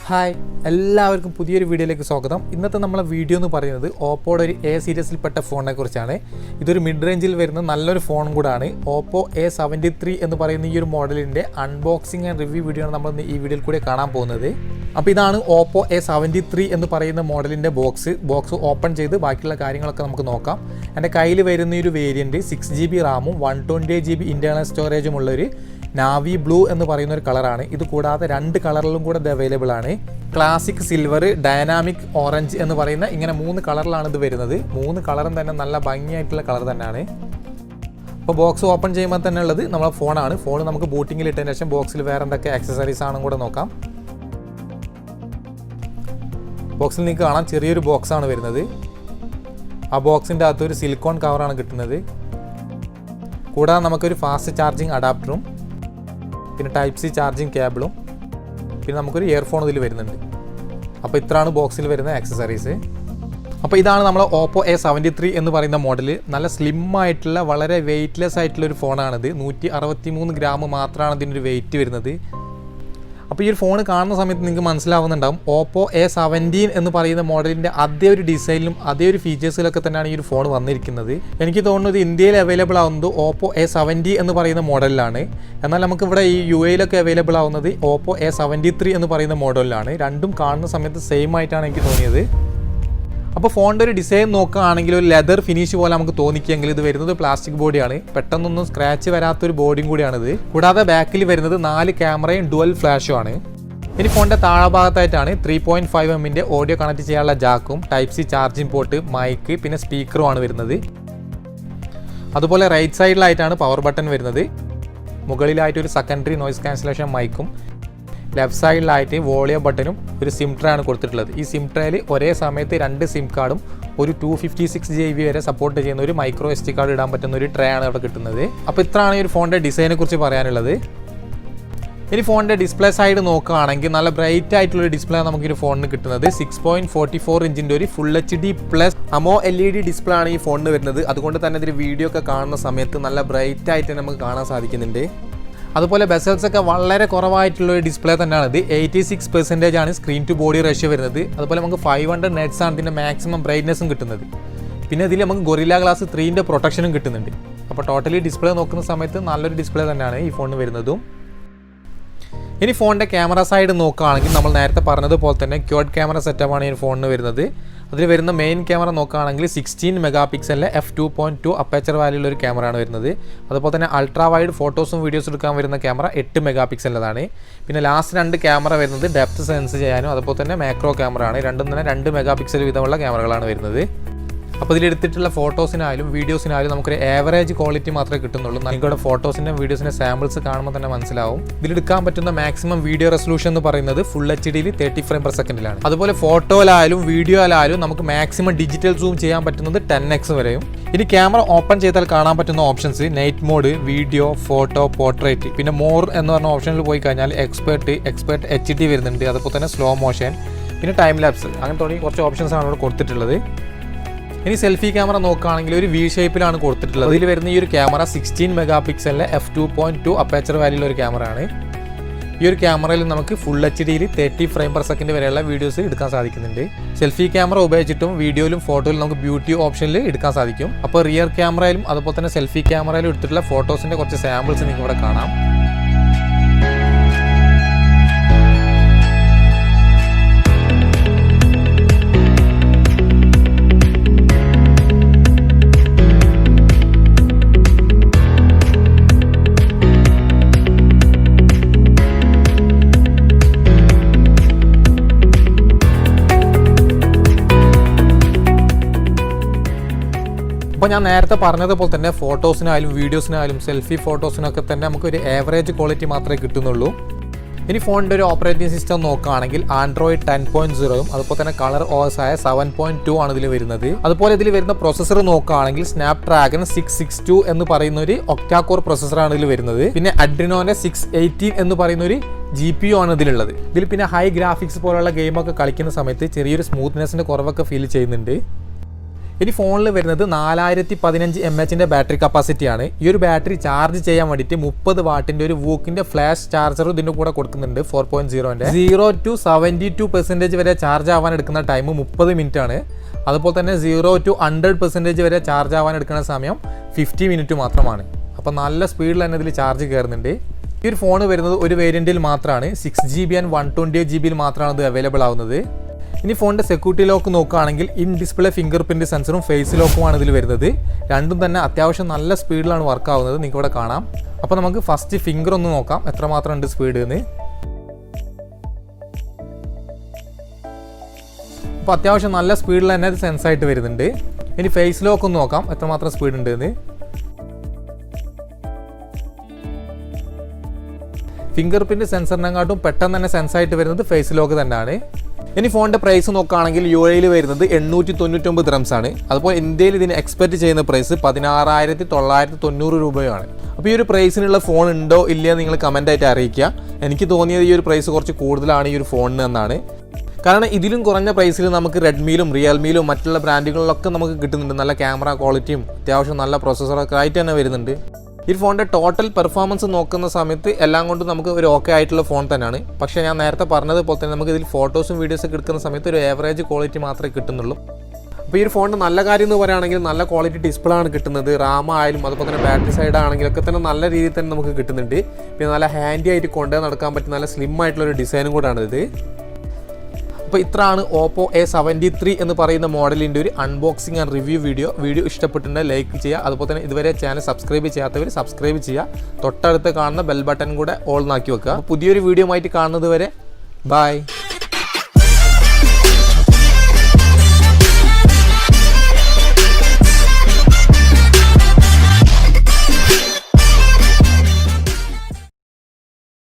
Hi എല്ലാവർക്കും പുതിയൊരു വീഡിയോയിലേക്ക് സ്വാഗതം. ഇന്നത്തെ നമ്മളെ വീഡിയോ എന്ന് പറയുന്നത് ഓപ്പോയുടെ ഒരു എ സീരീസിൽപ്പെട്ട ഫോണിനെ കുറിച്ചാണ്. ഇതൊരു മിഡ് റേഞ്ചിൽ വരുന്ന നല്ലൊരു ഫോൺ കൂടാണ്. ഓപ്പോ A73 എന്ന് പറയുന്ന ഈ ഒരു മോഡലിൻ്റെ അൺബോക്സിങ് ആൻഡ് റിവ്യൂ വീഡിയോ ആണ് നമ്മൾ ഈ വീഡിയോയിൽ കൂടെ കാണാൻ പോകുന്നത്. അപ്പോൾ ഇതാണ് ഓപ്പോ A73 എന്ന് പറയുന്ന മോഡലിൻ്റെ ബോക്സ് ഓപ്പൺ ചെയ്ത് ബാക്കിയുള്ള കാര്യങ്ങളൊക്കെ നമുക്ക് നോക്കാം. എൻ്റെ കയ്യിൽ വരുന്ന ഒരു വേരിയൻറ്റ് 6GB റാമും 128GB ഇൻറ്റേർണൽ സ്റ്റോറേജും ഉള്ളൊരു നാവി ബ്ലൂ എന്ന് പറയുന്ന ഒരു കളറാണ്. ഇത് കൂടാതെ രണ്ട് കളറിലും കൂടെ ഇത് അവൈലബിൾ ആണ്. ക്ലാസിക് സിൽവർ, ഡൈനാമിക് ഓറഞ്ച് എന്ന് പറയുന്ന ഇങ്ങനെ 3 കളറിലാണ് ഇത് വരുന്നത്. 3 കളറും തന്നെ നല്ല ഭംഗിയായിട്ടുള്ള കളർ തന്നെയാണ്. അപ്പോൾ ബോക്സ് ഓപ്പൺ ചെയ്യുമ്പോൾ തന്നെ ഉള്ളത് നമ്മളെ ഫോണാണ്. ഫോൺ നമുക്ക് ബൂട്ടിങ്ങിൽ ഇട്ടതിന് ശേഷം ബോക്സിൽ വേറെ എന്തൊക്കെ ആക്സസറീസ് ആണെന്ന് കൂടെ നോക്കാം. ബോക്സിൽ നിങ്ങൾക്ക് കാണാം ചെറിയൊരു ബോക്സാണ് വരുന്നത്. ആ ബോക്സിൻ്റെ അകത്തൊരു സിലിക്കോൺ കവറാണ് കിട്ടുന്നത്. കൂടാതെ നമുക്കൊരു ഫാസ്റ്റ് ചാർജിങ് അഡാപ്റ്ററും പിന്നെ ടൈപ്പ് സി ചാർജിങ് കേബിളും പിന്നെ നമുക്കൊരു ഇയർഫോൺ ഇതിൽ വരുന്നുണ്ട്. അപ്പോൾ ഇത്രയാണ് ബോക്സിൽ വരുന്ന ആക്സസറീസ്. അപ്പോൾ ഇതാണ് നമ്മൾ ഓപ്പോ A73 എന്ന് പറയുന്ന മോഡൽ. നല്ല സ്ലിം ആയിട്ടുള്ള വളരെ വെയ്റ്റ്ലെസ് ആയിട്ടുള്ള ഒരു ഫോണാണിത്. 163 ഗ്രാം മാത്രമാണ് ഇതിൻ്റെ ഒരു വെയിറ്റ് വരുന്നത്. അപ്പോൾ ഈ ഒരു ഫോൺ കാണുന്ന സമയത്ത് നിങ്ങൾക്ക് മനസ്സിലാവുന്നുണ്ടാവും ഓപ്പോ A17 എന്ന് പറയുന്ന മോഡലിൻ്റെ അതേ ഒരു ഡിസൈനിലും അതേ ഒരു ഫീച്ചേഴ്സിലൊക്കെ തന്നെയാണ് ഈ ഒരു ഫോൺ വന്നിരിക്കുന്നത്. എനിക്ക് തോന്നുന്നത് ഇന്ത്യയിൽ അവൈലബിൾ ആവുന്നത് ഓപ്പോ A70 എന്ന് പറയുന്ന മോഡലിലാണ്. എന്നാൽ നമുക്കിവിടെ ഈ UAE-ലൊക്കെ അവൈലബിൾ ആവുന്നത് ഓപ്പോ A73 എന്ന് പറയുന്ന മോഡലിലാണ്. രണ്ടും കാണുന്ന സമയത്ത് സെയിം ആയിട്ടാണ് എനിക്ക് തോന്നിയത്. അപ്പോൾ ഫോണിൻ്റെ ഒരു ഡിസൈൻ നോക്കുകയാണെങ്കിൽ ഒരു ലെതർ ഫിനിഷ് പോലെ നമുക്ക് തോന്നിക്കുമെങ്കിൽ ഇത് വരുന്നത് പ്ലാസ്റ്റിക് ബോഡിയാണ്. പെട്ടെന്നൊന്നും സ്ക്രാച്ച് വരാത്തൊരു ബോഡിയും കൂടിയാണിത്. കൂടാതെ ബാക്കിൽ വരുന്നത് 4 ക്യാമറയും ഡുവൽ ഫ്ലാഷും ആണ്. ഇനി ഫോണിൻ്റെ താഴെഭാഗത്തായിട്ടാണ് 3.5mm ഓഡിയോ കണക്ട് ചെയ്യാനുള്ള ജാക്കും type C charging port, mic പിന്നെ സ്പീക്കറുമാണ് വരുന്നത്. അതുപോലെ റൈറ്റ് സൈഡിലായിട്ടാണ് പവർ ബട്ടൺ വരുന്നത്. മുകളിലായിട്ടൊരു സെക്കൻഡറി നോയ്സ് ക്യാൻസലേഷൻ മൈക്കും ലെഫ്റ്റ് സൈഡിലായിട്ട് വോളിയം ബട്ടനും ഒരു സിം ട്രേ ആണ് കൊടുത്തിട്ടുള്ളത്. ഈ സിം ട്രേയിൽ ഒരേ സമയത്ത് 2 സിം കാർഡും ഒരു 256GB വരെ സപ്പോർട്ട് ചെയ്യുന്ന ഒരു മൈക്രോ SD കാർഡ് ഇടാൻ പറ്റുന്ന ഒരു ട്രേ ആണ് അവിടെ കിട്ടുന്നത്. അപ്പോൾ ഇത്രയാണ് ഈ ഒരു ഫോണിൻ്റെ ഡിസൈനെ കുറിച്ച് പറയാനുള്ളത്. ഇനി ഫോണിൻ്റെ ഡിസ്പ്ലേ സൈഡ് നോക്കുകയാണെങ്കിൽ നല്ല ബ്രൈറ്റ് ആയിട്ടുള്ളൊരു ഡിസ്പ്ലേ നമുക്ക് ഈ ഫോണിന് കിട്ടുന്നത്. 6.44 ഇഞ്ചിൻ്റെ ഒരു ഫുൾ HD+ AMOLED ഡിസ്പ്ലേ ആണ് ഈ ഫോണിന് വരുന്നത്. അതുകൊണ്ട് തന്നെ ഇതിൽ വീഡിയോ ഒക്കെ കാണുന്ന സമയത്ത് നല്ല ബ്രൈറ്റ് ആയിട്ട് നമുക്ക് കാണാൻ സാധിക്കുന്നുണ്ട്. അതുപോലെ ബെസൽസ് ഒക്കെ വളരെ കുറവായിട്ടുള്ളൊരു ഡിസ്പ്ലേ തന്നെയാണ് ഇത്. 86% ആണ് സ്ക്രീൻ ടു ബോഡി റേഷ്യോ വരുന്നത്. അതുപോലെ നമുക്ക് 500 നെറ്റ്സ് ആണ് ഇതിൻ്റെ മാക്സിമം ബ്രൈറ്റ്നസ്സും കിട്ടുന്നത്. പിന്നെ ഇതിൽ നമുക്ക് ഗൊറില്ല ഗ്ലാസ് 3ൻ്റെ പ്രൊട്ടക്ഷനും കിട്ടുന്നുണ്ട്. അപ്പോൾ ടോട്ടലി ഡിസ്പ്ലേ നോക്കുന്ന സമയത്ത് നല്ലൊരു ഡിസ്പ്ലേ തന്നെയാണ് ഈ ഫോണിന് വരുന്നതും. ഇനി ഫോണിൻ്റെ ക്യാമറ സൈഡ് നോക്കുകയാണെങ്കിൽ നമ്മൾ നേരത്തെ പറഞ്ഞതുപോലെ തന്നെ ക്വാഡ് ക്യാമറ സെറ്റപ്പാണ് ഈ ഫോണിന് വരുന്നത്. അതിൽ വരുന്ന മെയിൻ ക്യാമറ നോക്കുകയാണെങ്കിൽ 16 മെഗാപിക്സലിലെ f2.2 അപ്പേച്ചർ വാല്യുള്ള ഒരു ക്യാമറയാണ് വരുന്നത്. അതുപോലെ തന്നെ അൾട്രാ വൈഡ് ഫോട്ടോസും വീഡിയോസും എടുക്കാൻ വരുന്ന ക്യാമറ 8 മെഗാപിക്സലിൻ്റെതാണ്. പിന്നെ ലാസ്റ്റ് 2 ക്യാമറ വരുന്നത് ഡെപ്ത് സെൻസ് ചെയ്യാനും അതുപോലെ തന്നെ മാക്രോ ക്യാമറ ആണ്. രണ്ടും തന്നെ 2 മെഗാപിക്സൽ വീതമുള്ള ക്യാമറകളാണ് വരുന്നത്. അപ്പോൾ ഇതിലെടുത്തിട്ടുള്ള ഫോട്ടോസിനായാലും വീഡിയോസിനായാലും നമുക്കൊരു ആവറേജ് ക്വാളിറ്റി മാത്രമേ കിട്ടുന്നുള്ളൂ. നിങ്ങളുടെ ഫോട്ടോസിൻ്റെ വീഡിയോസിൻ്റെ സാമ്പിൾസ് കാണുമ്പോൾ തന്നെ മനസ്സിലാവും. ഇതിലെടുക്കാൻ പറ്റുന്ന മാക്സിമം വീഡിയോ റെസൊല്യൂഷൻ എന്ന് പറയുന്നത് ഫുൾ HDയിൽ 30 ഫ്രെയിം പെർ സെക്കൻഡിലാണ്. അതുപോലെ ഫോട്ടോയിലായാലും വീഡിയോയിലായാലും നമുക്ക് മാക്സിമം ഡിജിറ്റൽ സൂം ചെയ്യാൻ പറ്റുന്നത് 10x വരെയും. ഇനി ക്യാമറ ഓപ്പൺ ചെയ്താൽ കാണാൻ പറ്റുന്ന options night mode, video, photo, portrait, പിന്നെ മോർ എന്ന് പറഞ്ഞ ഓപ്ഷനിൽ പോയി കഴിഞ്ഞാൽ എക്സ്പേർട്ട് HD വരുന്നുണ്ട്. അതുപോലെ തന്നെ സ്ലോ മോഷൻ, പിന്നെ ടൈം ലാപ്സ്, അങ്ങനെ തുടങ്ങി കുറച്ച് ഓപ്ഷൻസ് ആണ് ഇവിടെ കൊടുത്തിട്ടുള്ളത്. ഇനി സെൽഫി ക്യാമറ നോക്കുകയാണെങ്കിൽ ഒരു വി ഷേപ്പിലാണ് കൊടുത്തിട്ടുള്ളത്. ഇതിൽ വരുന്ന ഈ ഒരു ക്യാമറ 16 മെഗാപിക്സലിലെ f2.2 അപ്പേച്ചർ വാല്യുള്ള ഒരു ക്യാമറ ആണ്. ഈ ഒരു ക്യാമറയിൽ നമുക്ക് ഫുൾ HDയിൽ 30 ഫ്രെയിം പെർ സെക്കൻഡ് വരെയുള്ള വീഡിയോസ് എടുക്കാൻ സാധിക്കുന്നുണ്ട്. സെൽഫി ക്യാമറ ഉപയോഗിച്ചിട്ടും വീഡിയോയിലും ഫോട്ടോയിലും നമുക്ക് ബ്യൂട്ടി ഓപ്ഷനിൽ എടുക്കാൻ സാധിക്കും. അപ്പോൾ റിയർ ക്യാമറയിലും അതുപോലെ തന്നെ സെൽഫി ക്യാമറയിലും എടുത്തിട്ടുള്ള ഫോട്ടോസിൻ്റെ കുറച്ച് സാമ്പിൾസ് നിങ്ങൾക്ക് ഇവിടെ കാണാം. അപ്പോൾ ഞാൻ നേരത്തെ പറഞ്ഞതുപോലെ തന്നെ ഫോട്ടോസിനായാലും വീഡിയോസിനായാലും സെൽഫി ഫോട്ടോസിനൊക്കെ തന്നെ നമുക്കൊരു ആവറേജ് ക്വാളിറ്റി മാത്രമേ കിട്ടുന്നുള്ളൂ. ഇനി ഫോണിൻ്റെ ഒരു ഓപ്പറേറ്റിംഗ് സിസ്റ്റം നോക്കുകയാണെങ്കിൽ ആൻഡ്രോയിഡ് 10.0 അതുപോലെ തന്നെ കളർ OS ആയ 7.2 ആണ് ഇതിൽ വരുന്നത്. അതുപോലെ ഇതിൽ വരുന്ന പ്രൊസസ്സർ നോക്കുകയാണെങ്കിൽ സ്നാപ്ഡ്രാഗൺ 662 എന്ന് പറയുന്ന ഒരു ഒക്ടാ കോർ പ്രൊസസ്സറാണ് ഇതിൽ വരുന്നത്. പിന്നെ അഡ്രിനോന്റെ 618 എന്ന് പറയുന്ന ഒരു GPU ആണ് ഇതിലുള്ളത്. ഇതിൽ പിന്നെ ഹൈ ഗ്രാഫിക്സ് പോലുള്ള ഗെയിമൊക്കെ കളിക്കുന്ന സമയത്ത് ചെറിയൊരു സ്മൂത്ത്നെസ്സിൻ്റെ കുറവൊക്കെ ഫീൽ ചെയ്യുന്നുണ്ട്. ഇനി ഫോണിൽ വരുന്നത് 4015 mAh ബാറ്ററി കപ്പാസിറ്റിയാണ്. ഈ ഒരു ബാറ്ററി ചാർജ് ചെയ്യാൻ വേണ്ടിയിട്ട് 30 വാട്ടിൻ്റെ ഒരു വൂക്കിൻ്റെ ഫ്ലാഷ് ചാർജറും ഇതിൻ്റെ കൂടെ കൊടുക്കുന്നുണ്ട്. 4.0ൻ്റെ 0 to 72% വരെ ചാർജ് ആവാൻ എടുക്കുന്ന ടൈം 30 മിനിറ്റ് ആണ്. അതുപോലെ തന്നെ 0 to 100% വരെ ചാർജ് ആവാൻ എടുക്കുന്ന സമയം 50 മിനിറ്റ് മാത്രമാണ്. അപ്പോൾ നല്ല സ്പീഡിൽ തന്നെ ഇതിൽ ചാർജ് കയറുന്നുണ്ട്. ഈ ഒരു ഫോൺ വരുന്നത് ഒരു വേരിയൻറ്റിൽ മാത്രമാണ്. 6GB and 128GB മാത്രമാണ് ഇത് അവൈലബിൾ ആവുന്നത്. ഇനി ഫോണിൻ്റെ സെക്യൂരിറ്റി ലോക്ക് നോക്കുകയാണെങ്കിൽ ഇൻ ഡിസ്പ്ലേ ഫിംഗർ പ്രിൻറ്റ് സെൻസറും ഫേസ് ലോക്കുമാണ് ഇതിൽ വരുന്നത്. രണ്ടും തന്നെ അത്യാവശ്യം നല്ല സ്പീഡിലാണ് വർക്ക് ആവുന്നത്, നിങ്ങൾക്ക് ഇവിടെ കാണാം. അപ്പോൾ നമുക്ക് ഫസ്റ്റ് ഫിംഗർ ഒന്ന് നോക്കാം എത്രമാത്രം ഉണ്ട് സ്പീഡ് എന്ന്. അപ്പോൾ അത്യാവശ്യം നല്ല സ്പീഡിൽ തന്നെ ഇത് സെൻസായിട്ട് വരുന്നുണ്ട്. ഇനി ഫേസ് ലോക്ക് ഒന്ന് നോക്കാം എത്രമാത്രം സ്പീഡ് ഉണ്ട് എന്ന്. ഫിംഗർ പ്രിൻറ്റ് സെൻസറിനെക്കാട്ടും പെട്ടെന്ന് തന്നെ സെൻസായിട്ട് വരുന്നത് ഫേസ് ലോക്ക് തന്നെയാണ്. ഇനി ഫോണിൻ്റെ പ്രൈസ് നോക്കുകയാണെങ്കിൽ UAE വരുന്നത് 899 dirhams ആണ്. അതുപോലെ ഇന്ത്യയിൽ ഇതിന് എക്സ്പെക്ട് ചെയ്യുന്ന പ്രൈസ് 16,990 രൂപയാണ്. അപ്പോൾ ഈ ഒരു പ്രൈസിനുള്ള ഫോൺ ഉണ്ടോ ഇല്ലയോ നിങ്ങൾ കമൻ്റായിട്ട് അറിയിക്കുക. എനിക്ക് തോന്നിയത് ഈ ഒരു പ്രൈസ് കുറച്ച് കൂടുതലാണ് ഈ ഒരു ഫോണിന് എന്നാണ്. കാരണം ഇതിലും കുറഞ്ഞ പ്രൈസിൽ നമുക്ക് റെഡ്മിയിലും റിയൽമിയിലും മറ്റുള്ള ബ്രാൻഡുകളിലൊക്കെ നമുക്ക് കിട്ടുന്നുണ്ട്. നല്ല ക്യാമറ ക്വാളിറ്റിയും അത്യാവശ്യം നല്ല പ്രൊസസ്സറൊക്കെ ആയിട്ട് തന്നെ വരുന്നുണ്ട്. ഈ ഫോണിൻ്റെ ടോട്ടൽ പെർഫോമൻസ് നോക്കുന്ന സമയത്ത് എല്ലാം കൊണ്ടും നമുക്ക് ഒരു ഓക്കെ ആയിട്ടുള്ള ഫോൺ തന്നെയാണ്. പക്ഷേ ഞാൻ നേരത്തെ പറഞ്ഞതുപോലെ തന്നെ നമുക്ക് ഇതിൽ ഫോട്ടോസും വീഡിയോസൊക്കെ എടുക്കുന്ന സമയത്ത് ഒരു ആവറേജ് ക്വാളിറ്റി മാത്രമേ കിട്ടുന്നുള്ളൂ. അപ്പോൾ ഈ ഒരു ഫോണിൻ്റെ നല്ല കാര്യം എന്ന് പറയുകയാണെങ്കിൽ നല്ല ക്വാളിറ്റി ഡിസ്പ്ലേ ആണ് കിട്ടുന്നത്. റാം ആയാലും അതുപോലെ തന്നെ ബാറ്ററി സൈഡ് ആണെങ്കിലൊക്കെ തന്നെ നല്ല രീതിയിൽ തന്നെ നമുക്ക് കിട്ടുന്നുണ്ട്. പിന്നെ നല്ല ഹാൻഡി ആയിട്ട് കൊണ്ടുപോയി നടക്കാൻ പറ്റുന്ന നല്ല സ്ലിം ആയിട്ടുള്ളൊരു ഡിസൈനും കൂടാണ് ഇത്. അപ്പോൾ ഇത്രയാണ് Oppo A73 എന്ന് പറയുന്ന മോഡലിൻ്റെ ഒരു അൺബോക്സിങ് ആൻഡ് റിവ്യൂ വീഡിയോ ഇഷ്ടപ്പെട്ടിട്ടുണ്ടെങ്കിൽ ലൈക്ക് ചെയ്യുക. അതുപോലെ തന്നെ ഇതുവരെ ചാനൽ സബ്സ്ക്രൈബ് ചെയ്യാത്തവർ സബ്സ്ക്രൈബ് ചെയ്യുക. തൊട്ടടുത്ത് കാണുന്ന ബെൽ ബട്ടൺ കൂടെ ഓൾ ആക്കി വെക്കുക. പുതിയൊരു വീഡിയോ ആയിട്ട് കാണുന്നത് വരെ ബൈ.